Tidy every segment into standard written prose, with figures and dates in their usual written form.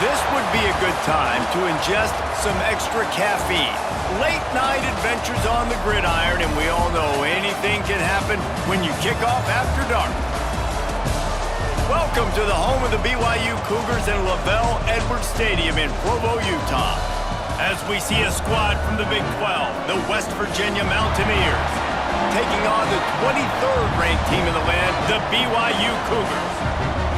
This would be a good time to ingest some extra caffeine. Late night adventures on the gridiron, and we all know anything can happen when you kick off after dark. Welcome to the home of the BYU Cougars and LaVell Edwards Stadium in Provo, Utah. As we see a squad from the Big 12, the West Virginia Mountaineers, taking on the 23rd ranked team in the land, the BYU Cougars.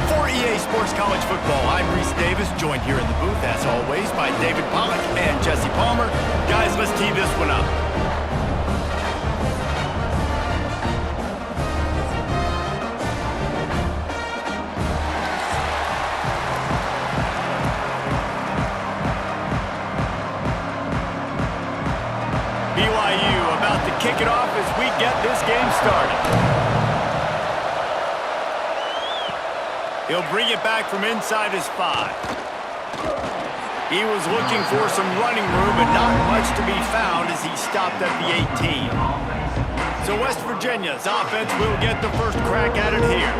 For EA Sports College Football, I'm Reese Davis, joined here in the booth, as always, by David Pollack and Jesse Palmer. Guys, let's tee this one up. BYU about to kick it off as we get this game started. He'll bring it back from inside his 5. He was looking for some running room, but not much to be found as he stopped at the 18. So West Virginia's offense will get the first crack at it here.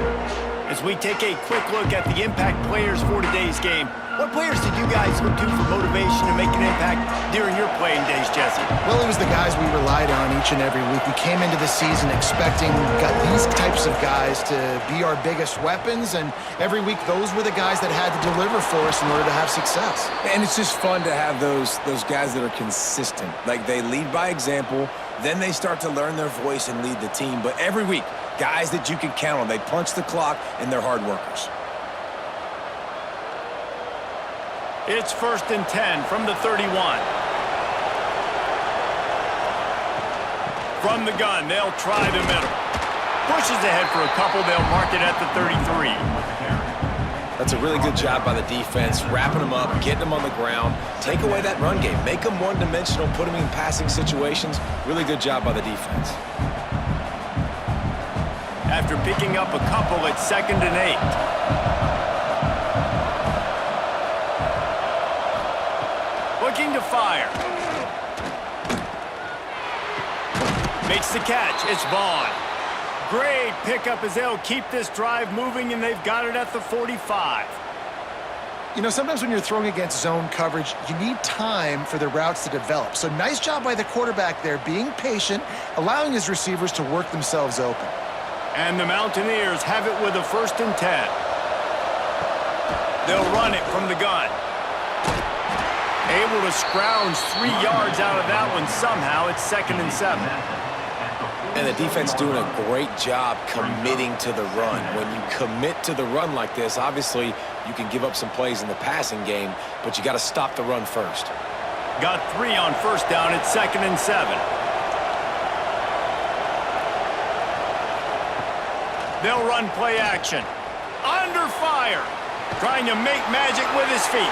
As we take a quick look at the impact players for today's game, what players did you guys look to for motivation to make an impact during your playing days, Jesse? Well, it was the guys we relied on each and every week. We came into the season expecting these types of guys to be our biggest weapons, and every week those were the guys that had to deliver for us in order to have success. And it's just fun to have those guys that are consistent. Like, they lead by example, then they start to learn their voice and lead the team. But every week, guys that you can count on. They punch the clock, and they're hard workers. It's 1st and 10 from the 31. From the gun, they'll try the middle. Pushes ahead for a couple, they'll mark it at the 33. That's a really good job by the defense, wrapping them up, getting them on the ground, take away that run game, make them one-dimensional, put them in passing situations. Really good job by the defense. After picking up a couple, it's 2nd and 8. Looking to fire. Makes the catch. It's Vaughn. Great pickup as they'll keep this drive moving, and they've got it at the 45. You know, sometimes when you're throwing against zone coverage, you need time for the routes to develop. So nice job by the quarterback there, being patient, allowing his receivers to work themselves open. And the Mountaineers have it with a 1st and 10. They'll run it from the gun. Able to scrounge 3 yards out of that one somehow. It's 2nd and 7. And the defense doing a great job committing to the run. When you commit to the run like this, obviously you can give up some plays in the passing game, but you got to stop the run first. Got 3 on 1st down. It's 2nd and 7. They'll run play action. Under fire. Trying to make magic with his feet.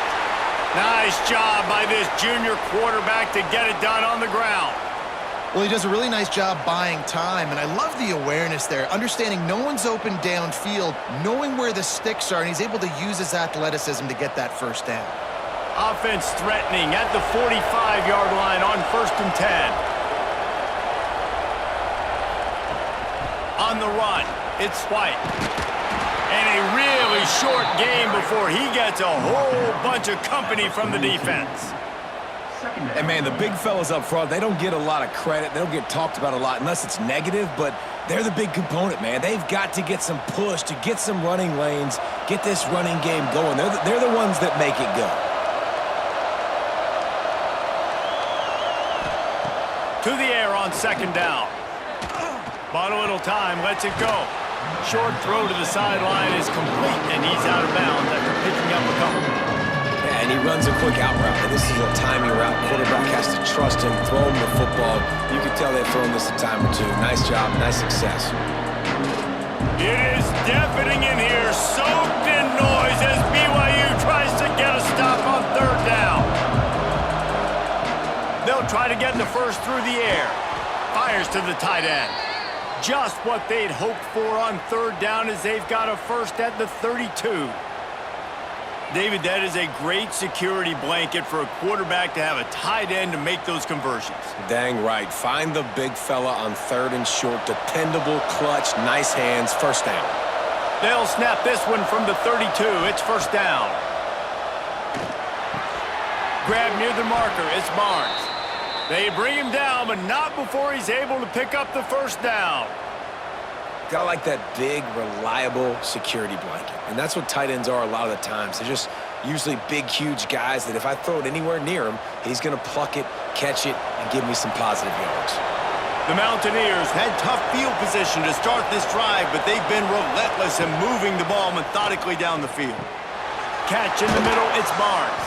Nice job by this junior quarterback to get it done on the ground. Well, he does a really nice job buying time, and I love the awareness there, understanding no one's open downfield, knowing where the sticks are, and he's able to use his athleticism to get that 1st down. Offense threatening at the 45-yard line on 1st and 10. On the run, it's White. And a really short game before he gets a whole bunch of company from the defense. And, man, the big fellas up front, they don't get a lot of credit. They don't get talked about a lot unless it's negative, but they're the big component, man. They've got to get some push to get some running lanes, get this running game going. They're the ones that make it go. To the air on 2nd down. Bought a little time, lets it go. Short throw to the sideline is complete, and he's out of bounds after picking up a couple. Yeah, and he runs a quick out route. And this is a timing route. Quarterback has to trust him, throw him the football. You can tell they've thrown this a time or two. Nice job, nice success. It is deafening in here, soaked in noise as BYU tries to get a stop on 3rd down. They'll try to get the 1st through the air. Fires to the tight end. Just what they'd hoped for on 3rd down as they've got a 1st at the 32. David, that is a great security blanket for a quarterback to have a tight end to make those conversions. Dang right. Find the big fella on 3rd and short. Dependable, clutch, nice hands, 1st down. They'll snap this one from the 32. It's 1st down. Grab near the marker. It's Barnes. They bring him down, but not before he's able to pick up the first down. Got like that big, reliable security blanket. And that's what tight ends are a lot of the times. They're just usually big, huge guys that if I throw it anywhere near him, he's going to pluck it, catch it, and give me some positive yards. The Mountaineers had tough field position to start this drive, but they've been relentless in moving the ball methodically down the field. Catch in the middle, it's Barnes.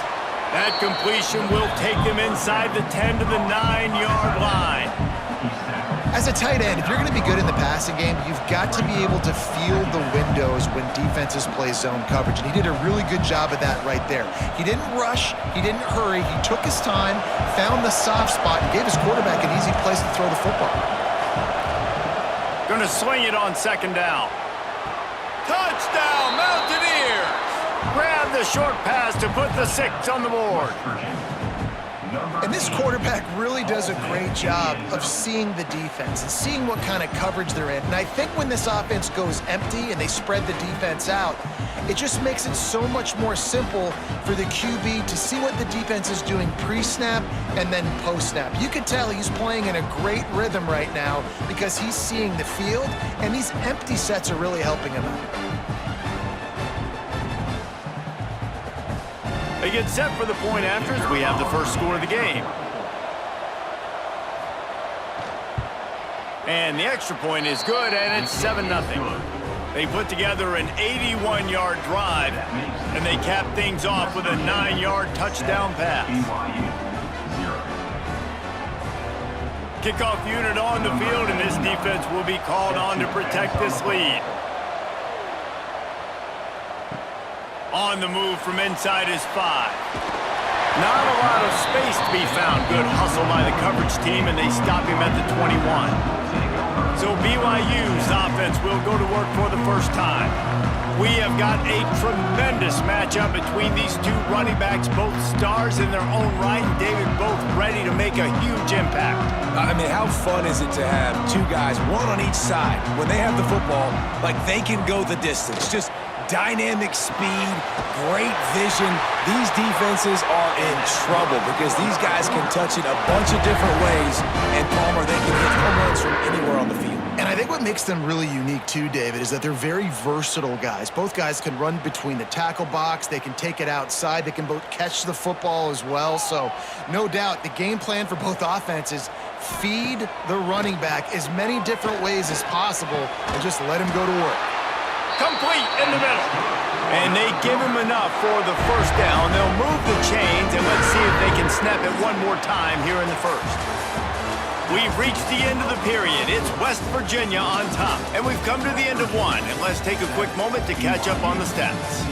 That completion will take them inside the 10 to the 9-yard line. As a tight end, if you're going to be good in the passing game, you've got to be able to feel the windows when defenses play zone coverage. And he did a really good job of that right there. He didn't rush. He didn't hurry. He took his time, found the soft spot, and gave his quarterback an easy place to throw the football. Going to sling it on second down. Touchdown, Mountaineers! Grab the short pass to put the 6 on the board. And this quarterback really does a great job of seeing the defense and seeing what kind of coverage they're in. And I think when this offense goes empty and they spread the defense out, it just makes it so much more simple for the QB to see what the defense is doing pre-snap and then post-snap. You can tell he's playing in a great rhythm right now because he's seeing the field, and these empty sets are really helping him out. They get set for the point after as we have the first score of the game. And the extra point is good, and it's 7-0. They put together an 81-yard drive, and they cap things off with a 9-yard touchdown pass. Kickoff unit on the field, and this defense will be called on to protect this lead. On the move from inside his 5. Not a lot of space to be found. Good hustle by the coverage team, and they stop him at the 21. So BYU's offense will go to work for the first time. We have got a tremendous matchup between these two running backs, both stars in their own right, and David both ready to make a huge impact. I mean, how fun is it to have two guys, one on each side, when they have the football, like they can go the distance. Just dynamic speed, great vision. These defenses are in trouble because these guys can touch it a bunch of different ways, and Palmer, they can hit home runs from anywhere on the field. And I think what makes them really unique too, David, is that they're very versatile guys. Both guys can run between the tackle box. They can take it outside. They can both catch the football as well. So no doubt the game plan for both offenses, feed the running back as many different ways as possible and just let him go to work. Complete in the middle. And they give him enough for the first down. They'll move the chains, and let's see if they can snap it one more time here in the first. We've reached the end of the period. It's West Virginia on top, and we've come to the end of one. And let's take a quick moment to catch up on the stats.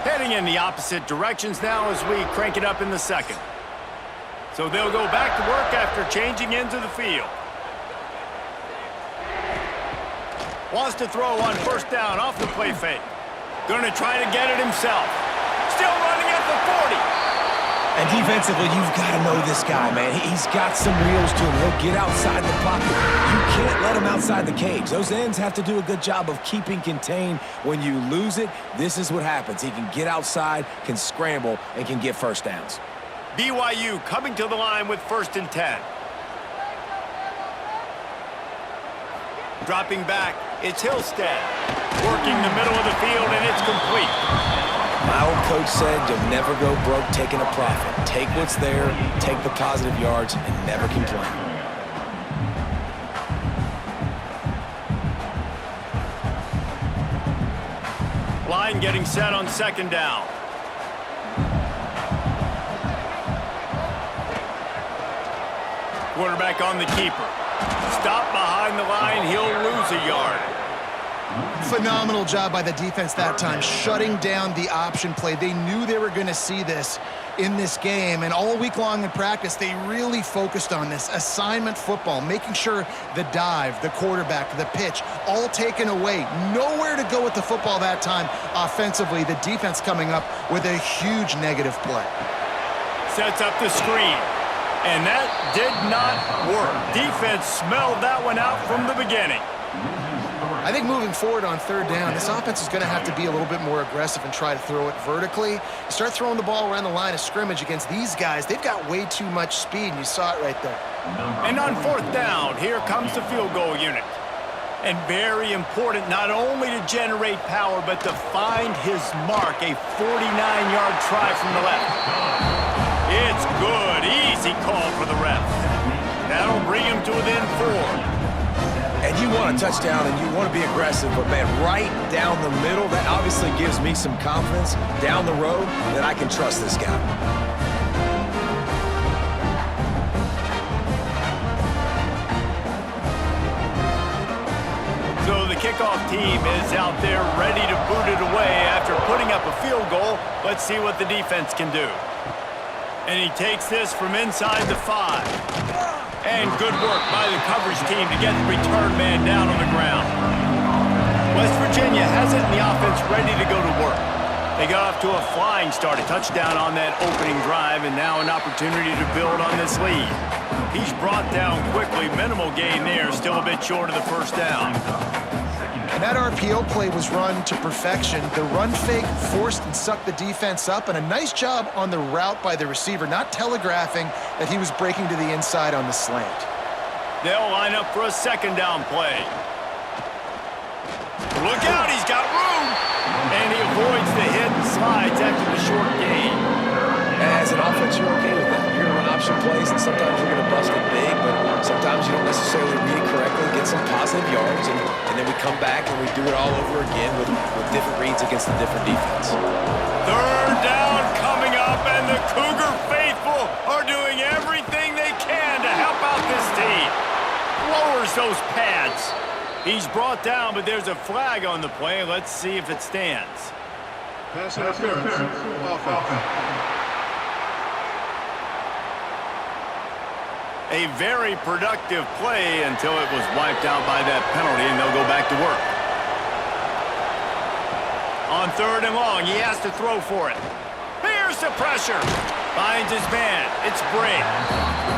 Heading in the opposite directions now as we crank it up in the second. So they'll go back to work after changing into the field. Wants to throw on first down off the play fake. Going to try to get it himself. Still running at the 40. And defensively, you've got to know this guy, man. He's got some wheels to him. He'll get outside the pocket. You can't let him outside the cage. Those ends have to do a good job of keeping contained. When you lose it, this is what happens. He can get outside, can scramble, and can get first downs. BYU coming to the line with 1st and 10. Dropping back, it's Hillstead. Working the middle of the field, and it's complete. My old coach said you'll never go broke taking a profit. Take what's there, take the positive yards, and never complain. Line getting set on second down. Quarterback on the keeper. Stop behind the line. He'll lose a yard. Phenomenal job by the defense that time, shutting down the option play. They knew they were going to see this in this game, and all week long in practice, they really focused on this assignment football, making sure the dive, the quarterback, the pitch, all taken away. Nowhere to go with the football that time offensively. The defense coming up with a huge negative play. Sets up the screen. And that did not work. Defense smelled that one out from the beginning. I think moving forward on third down, this offense is going to have to be a little bit more aggressive and try to throw it vertically. You start throwing the ball around the line of scrimmage against these guys, they've got way too much speed, and you saw it right there. And on fourth down, here comes the field goal unit. And very important not only to generate power, but to find his mark, a 49-yard try from the left. It's good. Easy call for the ref. That'll bring him to within 4. And you want a touchdown and you want to be aggressive, but man, right down the middle, that obviously gives me some confidence down the road that I can trust this guy. So the kickoff team is out there ready to boot it away after putting up a field goal. Let's see what the defense can do. And he takes this from inside the 5. And good work by the coverage team to get the return man down on the ground. West Virginia has it in the offense ready to go to work. They got off to a flying start, a touchdown on that opening drive, and now an opportunity to build on this lead. He's brought down quickly, minimal gain there, still a bit short of the first down. And that RPO play was run to perfection. The run fake forced and sucked the defense up, and a nice job on the route by the receiver, not telegraphing that he was breaking to the inside on the slant. They'll line up for a second down play. Look out, he's got room! And he avoids the hit and slides after the short gain. As an offense, you're okay with that. You're going to run option plays, and sometimes you're going to bust it big, but sometimes you don't necessarily read it correctly, get some positive yards, and then we come back and we do it all over again with different reads against a different defense. Third down coming up, and the Cougar faithful are doing everything they can to help out this team. Lowers those pads. He's brought down, but there's a flag on the play. Let's see if it stands. Pass interference. Offense. A very productive play until it was wiped out by that penalty, and they'll go back to work. On third and long, he has to throw for it. Here's the pressure. Finds his man. It's Bray.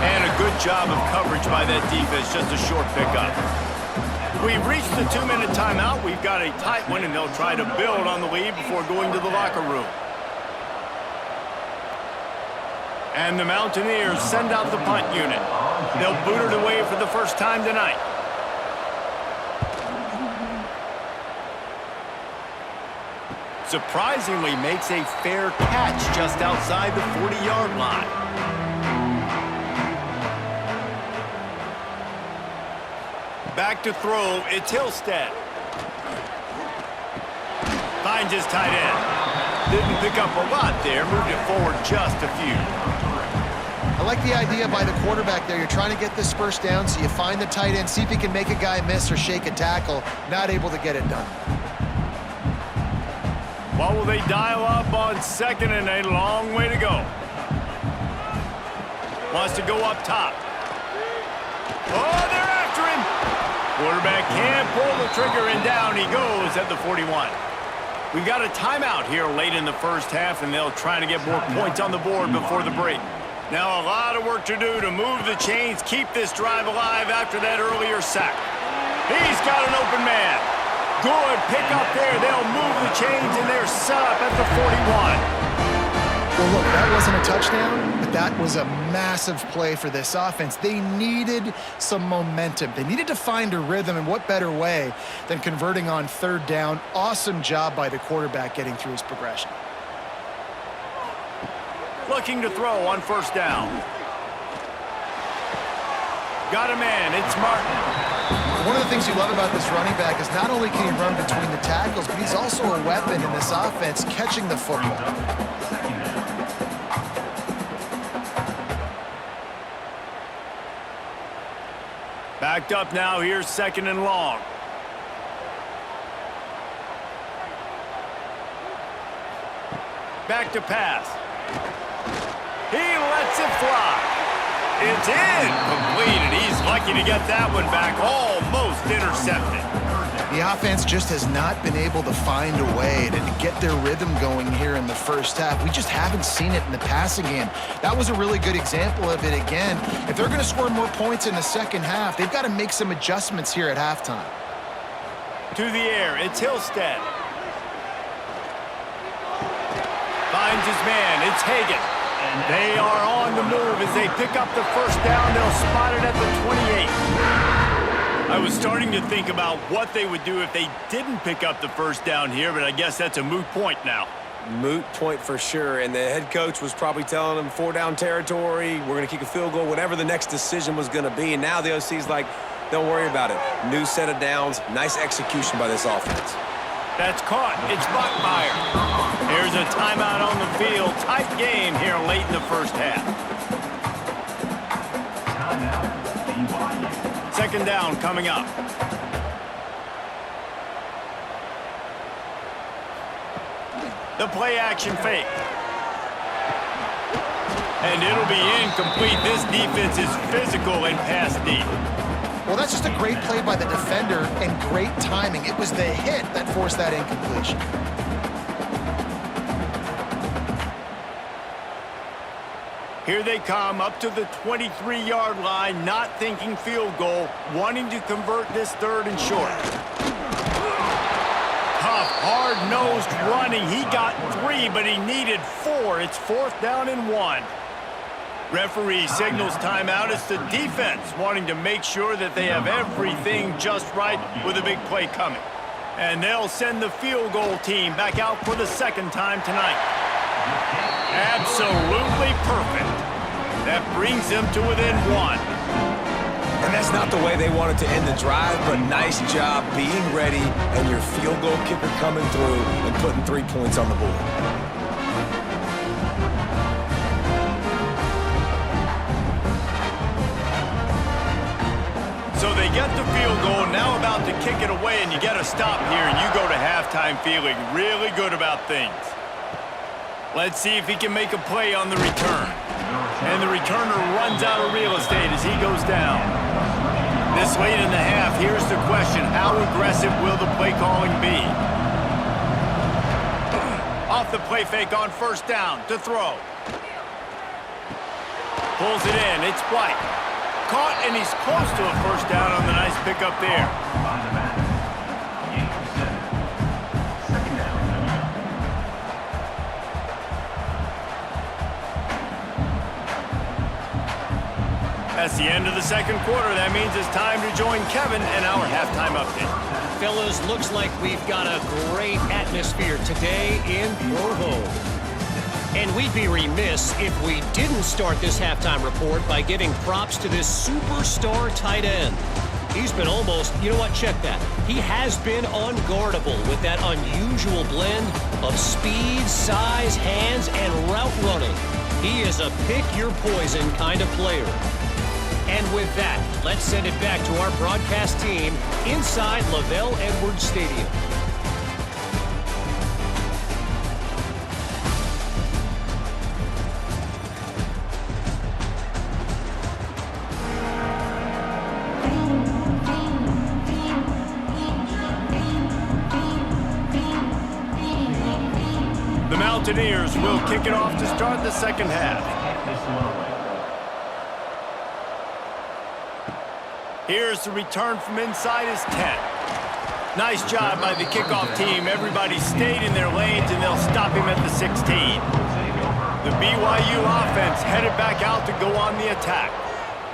And a good job of coverage by that defense, just a short pickup. We've reached the 2-minute timeout. We've got a tight one, and they'll try to build on the lead before going to the locker room. And the Mountaineers send out the punt unit. They'll boot it away for the first time tonight. Surprisingly makes a fair catch just outside the 40-yard line. Back to throw, it's Hillstead. Finds his tight end. Didn't pick up a lot there, moved it forward just a few. I like the idea by the quarterback there. You're trying to get this first down, so you find the tight end, see if he can make a guy miss or shake a tackle. Not able to get it done. What will they dial up on second and a long way to go? Wants to go up top. Oh, they're after him. Quarterback can't pull the trigger, and down he goes at the 41. We've got a timeout here late in the first half, and they'll try to get more points on the board before the break. Now a lot of work to do to move the chains, keep this drive alive after that earlier sack. He's got an open man. Good pick up there. They'll move the chains, and they're set up at the 41. Well, look, that wasn't a touchdown, but that was a massive play for this offense. They needed some momentum. They needed to find a rhythm, and what better way than converting on third down. Awesome job by the quarterback getting through his progression. Looking to throw on first down. Got a man, it's Martin. One of the things you love about this running back is not only can he run between the tackles, but he's also a weapon in this offense, catching the football. Backed up now, here's second and long. Back to pass. He lets it fly. It's in. Completed. He's lucky to get that one back. Almost intercepted. The offense just has not been able to find a way to get their rhythm going here in the first half. We just haven't seen it in the passing game. That was a really good example of it again. If they're going to score more points in the second half, they've got to make some adjustments here at halftime. To the air, it's Hillstead. Finds his man, it's Hagan. They are on the move as they pick up the first down. They'll spot it at the 28. I was starting to think about what they would do if they didn't pick up the first down here, but I guess that's a moot point now. Moot point for sure, and the head coach was probably telling them 4-down territory, we're going to kick a field goal, whatever the next decision was going to be, and now the OC's like, don't worry about it. New set of downs, nice execution by this offense. That's caught. It's Bachmeier. Here's a timeout on the field. Tight game here late in the first half. Second down coming up. The play action fake. And it'll be incomplete. This defense is physical and pass deep. Well, that's just a great play by the defender and great timing. It was the hit that forced that incompletion. Here they come up to the 23-yard line, not thinking field goal, wanting to convert this third and short. Tough, hard-nosed running. He got 3, but he needed 4. It's 4th down and 1. Referee signals timeout. It's the defense wanting to make sure that they have everything just right with a big play coming. And they'll send the field goal team back out for the second time tonight. Absolutely perfect. That brings them to within 1. And that's not the way they wanted to end the drive, but nice job being ready and your field goal kicker coming through and putting 3 points on the board. So they get the field goal, now about to kick it away, and you get a stop here, and you go to halftime feeling really good about things. Let's see if he can make a play on the return. And the returner runs out of real estate as he goes down. This late in the half, here's the question. How aggressive will the play calling be? Off the play fake on first down to throw. Pulls it in, it's White. Caught, and he's close to a first down on the nice pickup there. That's the end of the second quarter. That means it's time to join Kevin and our halftime update. Fellas, looks like we've got a great atmosphere today in Provo. And we'd be remiss if we didn't start this halftime report by giving props to this superstar tight end. He's been almost, you know what, check that. He has been unguardable with that unusual blend of speed, size, hands, and route running. He is a pick-your-poison kind of player. And with that, let's send it back to our broadcast team inside LaVell Edwards Stadium. The Mountaineers will kick it off to start the second half. Here's the return from inside his 10. Nice job by the kickoff team. Everybody stayed in their lanes, and they'll stop him at the 16. The BYU offense headed back out to go on the attack.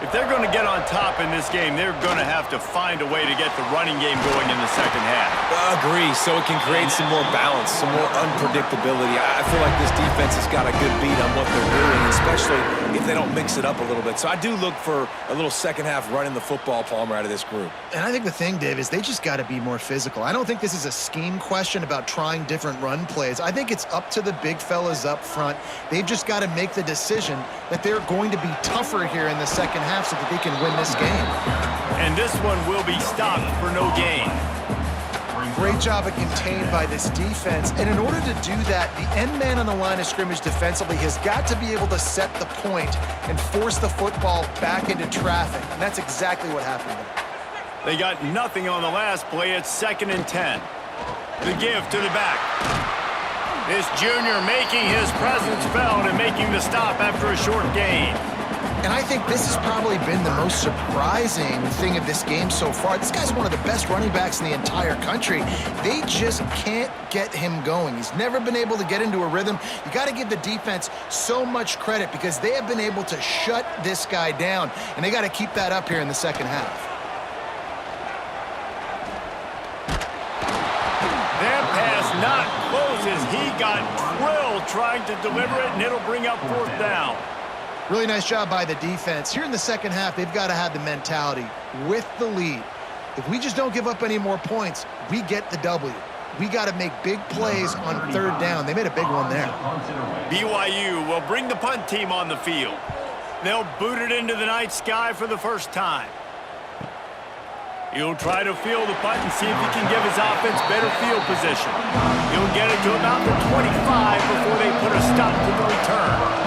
If they're going to get on top in this game, they're going to have to find a way to get the running game going in the second half. Agree, so it can create some more balance, some more unpredictability. I feel like this defense has got a good beat on what they're doing, especially if they don't mix it up a little bit. So I do look for a little second half running the football, Palmer, out of this group. And I think the thing, Dave, is they just got to be more physical. I don't think this is a scheme question about trying different run plays. I think it's up to the big fellas up front. They've just got to make the decision that they're going to be tougher here in the second half so that they can win this game. And this one will be stopped for no gain. Great job of contained by this defense. And in order to do that, the end man on the line of scrimmage defensively has got to be able to set the point and force the football back into traffic. And that's exactly what happened there. They got nothing on the last play. It's 2nd and 10. The give to the back. This junior making his presence felt and making the stop after a short gain. And I think this has probably been the most surprising thing of this game so far. This guy's one of the best running backs in the entire country. They just can't get him going. He's never been able to get into a rhythm. You got to give the defense so much credit because they have been able to shut this guy down, and they got to keep that up here in the second half. That pass not close as he got drilled trying to deliver it, and it'll bring up fourth down. Really nice job by the defense. Here in the second half, they've got to have the mentality with the lead. If we just don't give up any more points, we get the W. We got to make big plays on third down. They made a big one there. BYU will bring the punt team on the field. They'll boot it into the night sky for the first time. He'll try to field the punt and see if he can give his offense better field position. He'll get it to about the 25 before they put a stop to the return.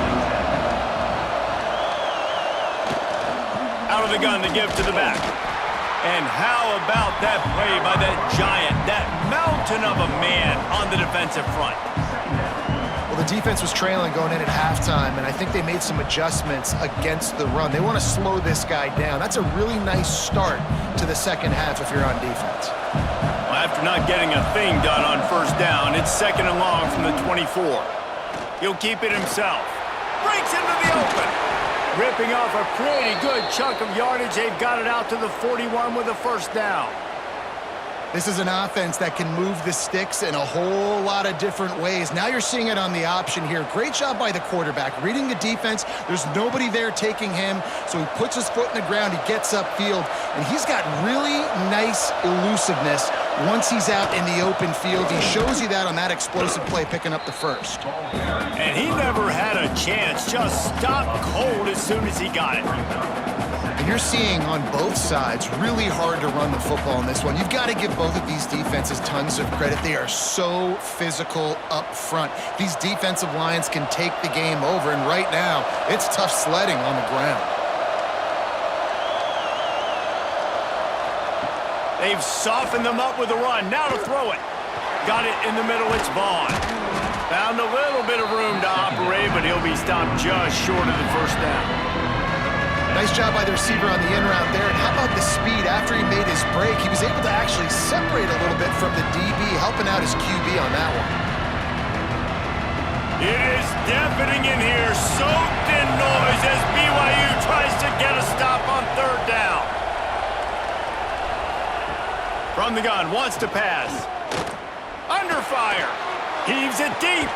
Out of the gun to give to the back. And how about that play by that giant, that mountain of a man on the defensive front? Well, the defense was trailing going in at halftime, and I think they made some adjustments against the run. They want to slow this guy down. That's a really nice start to the second half if you're on defense. Well, after not getting a thing done on first down, it's second and long from the 24. He'll keep it himself. Breaks into the open. Ripping off a pretty good chunk of yardage. They've got it out to the 41 with a first down. This is an offense that can move the sticks in a whole lot of different ways. Now you're seeing it on the option here. Great job by the quarterback. Reading the defense, there's nobody there taking him, so he puts his foot in the ground, he gets upfield, and he's got really nice elusiveness once he's out in the open field. He shows you that on that explosive play, picking up the first. And he never had a chance. Just stopped cold as soon as he got it. And you're seeing on both sides really hard to run the football in this one. You've got to give both of these defenses tons of credit. They are so physical up front. These defensive lines can take the game over, and right now it's tough sledding on the ground. They've softened them up with a run. Now to throw it. Got it in the middle. It's Vaughn. Found a little bit of room to operate, but he'll be stopped just short of the first down. Nice job by the receiver on the in route there. And how about the speed after he made his break? He was able to actually separate a little bit from the DB, helping out his QB on that one. It is deafening in here, soaked in noise as BYU tries to get a stop on third down. From the gun, wants to pass. Under fire. Heaves it deep.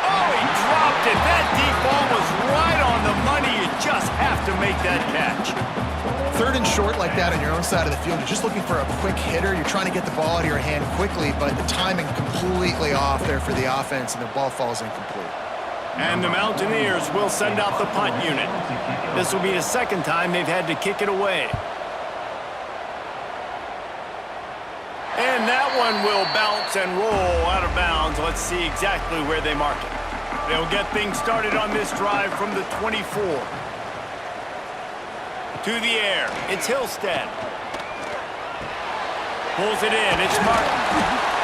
Oh, he dropped it. That deep ball was right on the money. You just have to make that catch. Third and short like that on your own side of the field. You're just looking for a quick hitter. You're trying to get the ball out of your hand quickly, but the timing completely off there for the offense, and the ball falls incomplete. And the Mountaineers will send out the punt unit. This will be the second time they've had to kick it away. And that one will bounce and roll out of bounds. Let's see exactly where they mark it. They'll get things started on this drive from the 24. To the air. It's Hillstead. Pulls it in. It's Martin.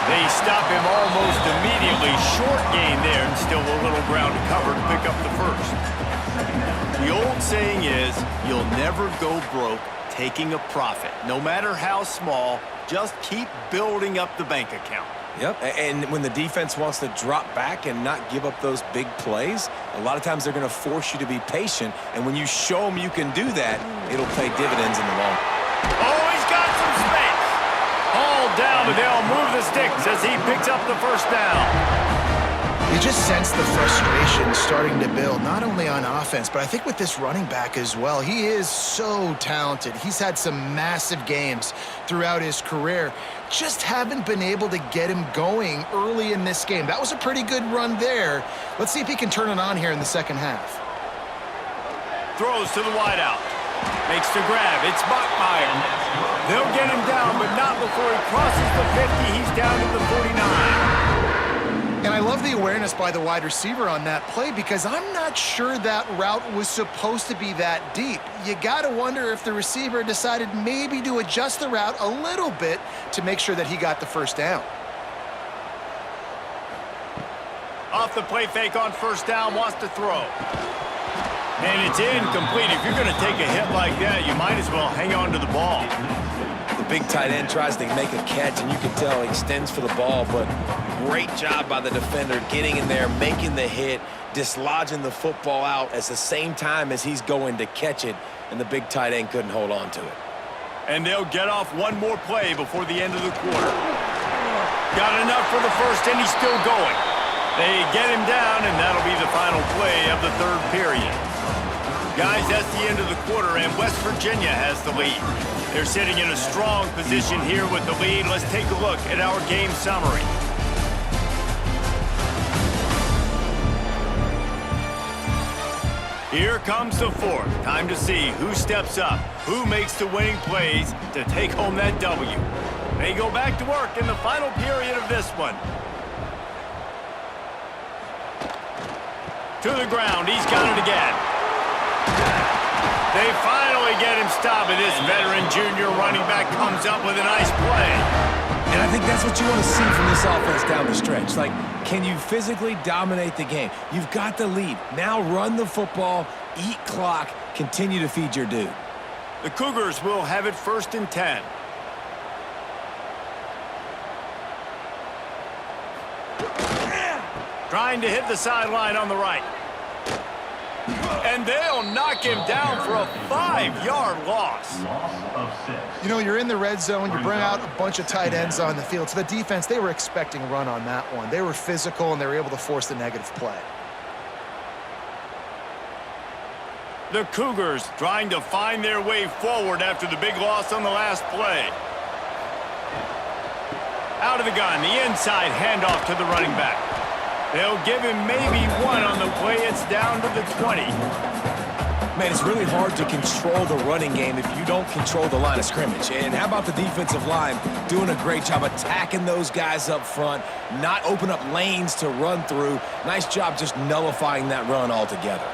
They stop him almost immediately. Short gain there, and still a little ground to cover to pick up the first. The old saying is, you'll never go broke taking a profit. No matter how small, just keep building up the bank account. Yep, and when the defense wants to drop back and not give up those big plays, a lot of times they're going to force you to be patient, and when you show them you can do that, it'll pay dividends in the long run. Oh, he's got some space. All down, but they'll move the sticks as he picks up the first down. You just sense the frustration starting to build, not only on offense, but I think with this running back as well. He is so talented. He's had some massive games throughout his career. Just haven't been able to get him going early in this game. That was a pretty good run there. Let's see if he can turn it on here in the second half. Throws to the wideout. Makes the grab. It's Bachmeier. They'll get him down, but not before he crosses the 50. He's down to the 49. And I love the awareness by the wide receiver on that play because I'm not sure that route was supposed to be that deep. You got to wonder if the receiver decided maybe to adjust the route a little bit to make sure that he got the first down. Off the play fake on first down, wants to throw. And it's incomplete. If you're going to take a hit like that, you might as well hang on to the ball. The big tight end tries to make a catch, and you can tell he extends for the ball, but great job by the defender getting in there, making the hit, dislodging the football out at the same time as he's going to catch it, and the big tight end couldn't hold on to it. And they'll get off one more play before the end of the quarter. Got enough for the first, and he's still going. They get him down, and that'll be the final play of the third period. Guys, that's the end of the quarter, and West Virginia has the lead. They're sitting in a strong position here with the lead. Let's take a look at our game summary. Here comes the fourth. Time to see who steps up, who makes the winning plays to take home that W. They go back to work in the final period of this one. To the ground, he's got it again. They finally get him stopped, and this veteran junior running back comes up with a nice play. And I think that's what you want to see from this offense down the stretch. Like, can you physically dominate the game? You've got the lead. Now run the football, eat clock, continue to feed your dude. The Cougars will have it 1st and 10. Trying to hit the sideline on the right. And they'll knock him down for a 5-yard loss. You know, you're in the red zone, you bring out a bunch of tight ends on the field. So the defense, they were expecting a run on that one. They were physical, and they were able to force the negative play. The Cougars trying to find their way forward after the big loss on the last play. Out of the gun, the inside handoff to the running back. They'll give him maybe one on the play. It's down to the 20. Man, it's really hard to control the running game if you don't control the line of scrimmage. And how about the defensive line doing a great job attacking those guys up front, not open up lanes to run through. Nice job just nullifying that run altogether.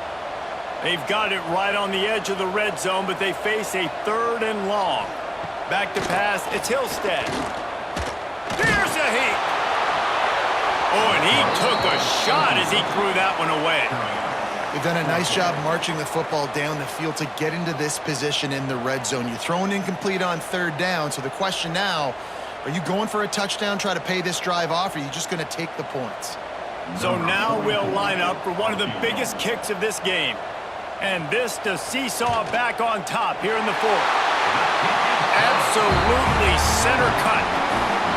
They've got it right on the edge of the red zone, but they face a 3rd and long. Back to pass, it's Hillstead. Here's a heat. Oh, and he took a shot as he threw that one away. They've done a nice job marching the football down the field to get into this position in the red zone. You're throwing incomplete on 3rd down, so the question now, are you going for a touchdown, try to pay this drive off, or are you just going to take the points? So now we'll line up for one of the biggest kicks of this game. And this to seesaw back on top here in the 4th. Absolutely center cut.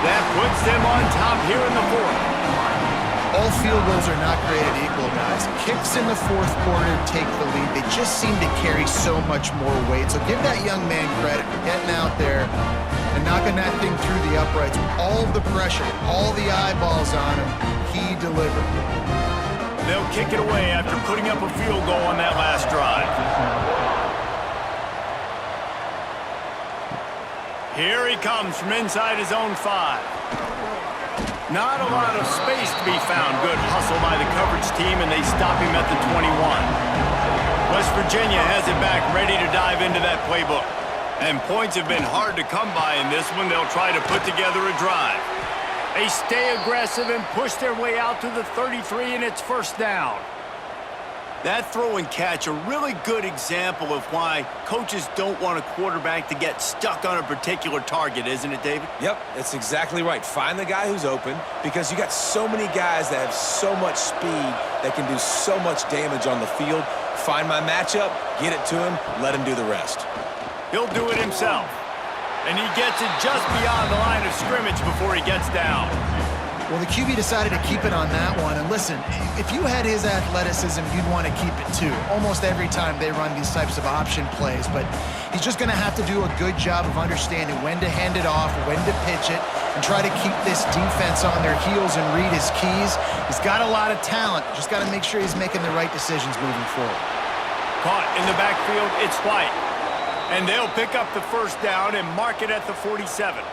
That puts them on top here in the 4th. All field goals are not created equal, guys. Kicks in the 4th quarter take the lead. They just seem to carry so much more weight. So give that young man credit for getting out there and knocking that thing through the uprights. All the pressure, all the eyeballs on him, he delivered. They'll kick it away after putting up a field goal on that last drive. Here he comes from inside his own 5. Not a lot of space to be found. Good hustle by the coverage team, and they stop him at the 21. West Virginia has it back, ready to dive into that playbook. And points have been hard to come by in this one. They'll try to put together a drive. They stay aggressive and push their way out to the 33, and it's 1st down. That throw and catch, a really good example of why coaches don't want a quarterback to get stuck on a particular target, isn't it, David? Yep, that's exactly right. Find the guy who's open, because you got so many guys that have so much speed that can do so much damage on the field. Find my matchup, get it to him, let him do the rest. He'll do it himself. And he gets it just beyond the line of scrimmage before he gets down. Well, the QB decided to keep it on that one. And listen, if you had his athleticism, you'd want to keep it too. Almost every time they run these types of option plays. But he's just going to have to do a good job of understanding when to hand it off, when to pitch it, and try to keep this defense on their heels and read his keys. He's got a lot of talent. Just got to make sure he's making the right decisions moving forward. Caught in the backfield, it's White. And they'll pick up the 1st down and mark it at the 47.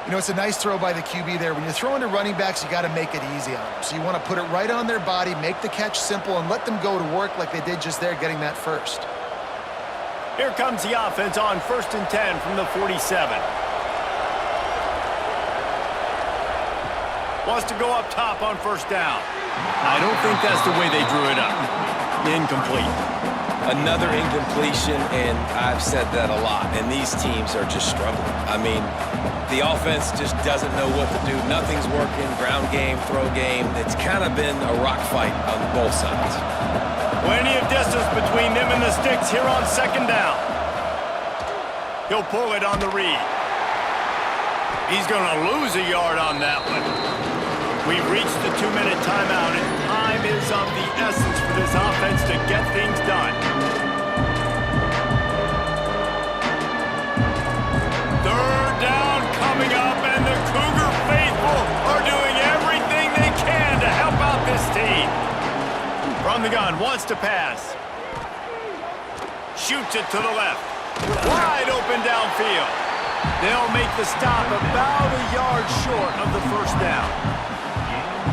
You know, it's a nice throw by the QB there. When you're throwing to running backs, you got to make it easy on them. So you want to put it right on their body, make the catch simple, and let them go to work like they did just there, getting that 1st. Here comes the offense on 1st and 10 from the 47. Wants to go up top on 1st down. I don't think that's the way they drew it up. Incomplete. Another incompletion, and I've said that a lot, and these teams are just struggling. I mean, the offense just doesn't know what to do. Nothing's working, ground game, throw game. It's kind of been a rock fight on both sides. Plenty of distance between them and the sticks here on second down. He'll pull it on the read. He's going to lose a yard on that one. We've reached the 2-minute timeout, and time is of the essence for this offense to get things done. Third down coming up, and the Cougar faithful are doing everything they can to help out this team. From the gun, wants to pass. Shoots it to the left. Wide open downfield. They'll make the stop about a yard short of the first down.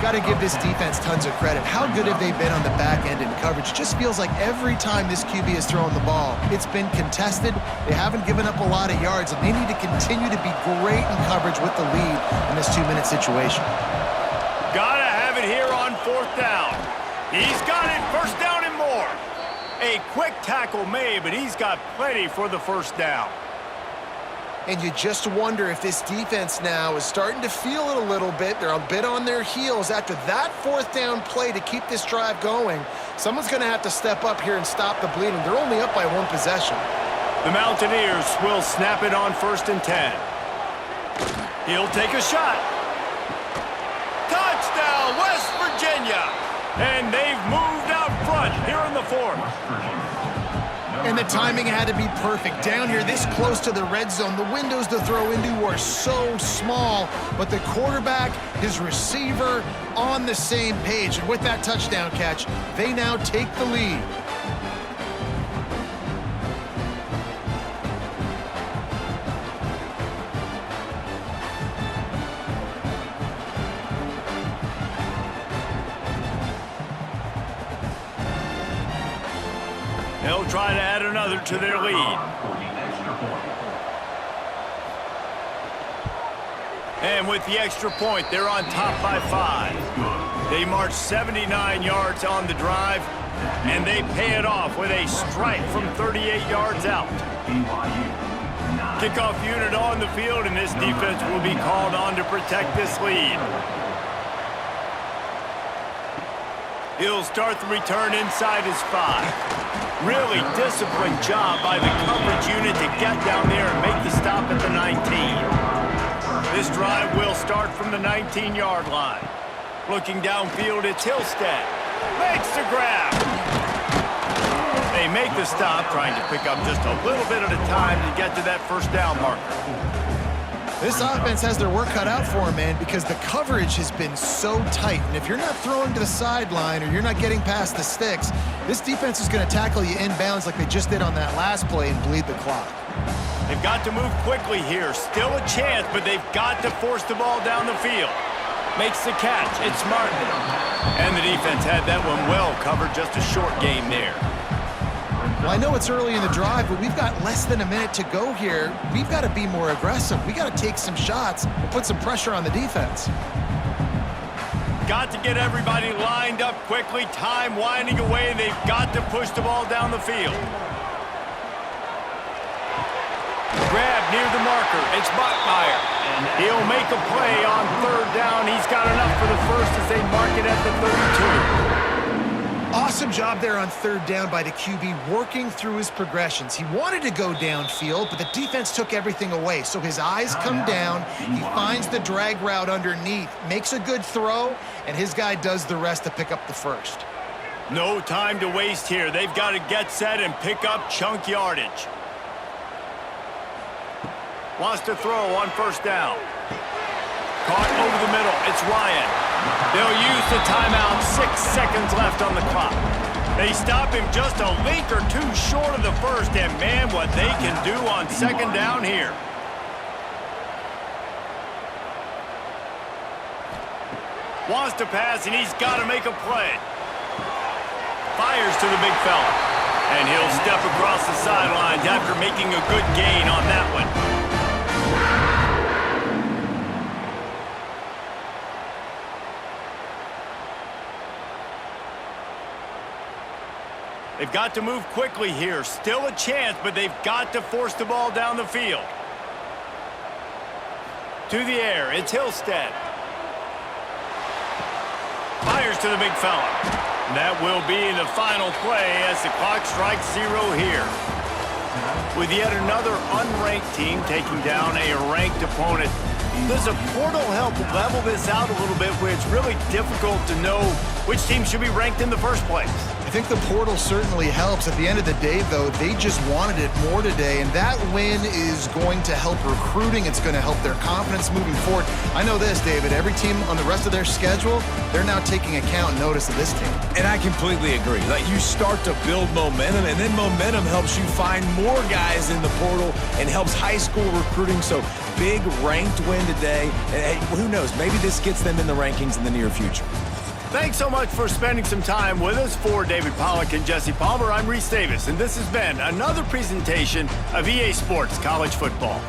Got to give this defense tons of credit. How good have they been on the back end in coverage? It just feels like every time this QB has thrown the ball, it's been contested. They haven't given up a lot of yards, and they need to continue to be great in coverage with the lead in this 2-minute situation. Gotta have it here on fourth down. He's got it, first down and more. A quick tackle made, but he's got plenty for the first down. And you just wonder if this defense now is starting to feel it a little bit. They're a bit on their heels after that fourth down play to keep this drive going. Someone's going to have to step up here and stop the bleeding. They're only up by one possession. The Mountaineers will snap it on 1st and 10. He'll take a shot. Touchdown, West Virginia! And they've moved out front here in the fourth. And the timing had to be perfect. Down here, this close to the red zone, the windows to throw into are so small, but the quarterback, his receiver, on the same page. And with that touchdown catch, they now take the lead. They'll try to add another to their lead. And with the extra point, they're on top by 5. They march 79 yards on the drive, and they pay it off with a strike from 38 yards out. Kickoff unit on the field, and this defense will be called on to protect this lead. He'll start the return inside his 5. Really disciplined job by the coverage unit to get down there and make the stop at the 19. This drive will start from the 19-yard line. Looking downfield, it's Hillstead. Makes the grab. They make the stop, trying to pick up just a little bit at a time to get to that first down marker. This offense has their work cut out for them, man, because the coverage has been so tight. And if you're not throwing to the sideline or you're not getting past the sticks, this defense is going to tackle you inbounds like they just did on that last play and bleed the clock. They've got to move quickly here. Still a chance, but they've got to force the ball down the field. Makes the catch. It's Martin. And the defense had that one well covered. Just a short game there. Well, I know it's early in the drive, but we've got less than a minute to go here. We've got to be more aggressive. We got to take some shots and put some pressure on the defense. Got to get everybody lined up quickly. Time winding away. They've got to push the ball down the field. Grab near the marker. It's Bachmeier. He'll make a play on third down. He's got enough for the first as they mark it at the 32. Awesome job there on third down by the QB, working through his progressions. He wanted to go downfield, but the defense took everything away. So his eyes come down, he finds the drag route underneath, makes a good throw, and his guy does the rest to pick up the first. No time to waste here. They've got to get set and pick up chunk yardage. Wants to throw on first down. Caught over the middle. It's Ryan. They'll use the timeout. 6 seconds left on the clock. They stop him just a link or two short of the first, and man, what they can do on second down here. Wants to pass, and he's got to make a play. Fires to the big fella. And he'll step across the sidelines after making a good gain on that one. They've got to move quickly here. Still a chance, but they've got to force the ball down the field. To the air, it's Hillstead. Fires to the big fella. That will be the final play as the clock strikes 0 here. With yet another unranked team taking down a ranked opponent, does a portal help level this out a little bit where it's really difficult to know which team should be ranked in the first place? I think the portal certainly helps. At the end of the day, though, they just wanted it more today, and that win is going to help recruiting. It's going to help their confidence moving forward. I know this, David, every team on the rest of their schedule, they're now taking account and notice of this team. And I completely agree. Like, you start to build momentum, and then momentum helps you find more guys in the portal and helps high school recruiting. So big ranked win today. And hey, who knows? Maybe this gets them in the rankings in the near future. Thanks so much for spending some time with us. For David Pollack and Jesse Palmer, I'm Reese Davis, and this has been another presentation of EA Sports College Football.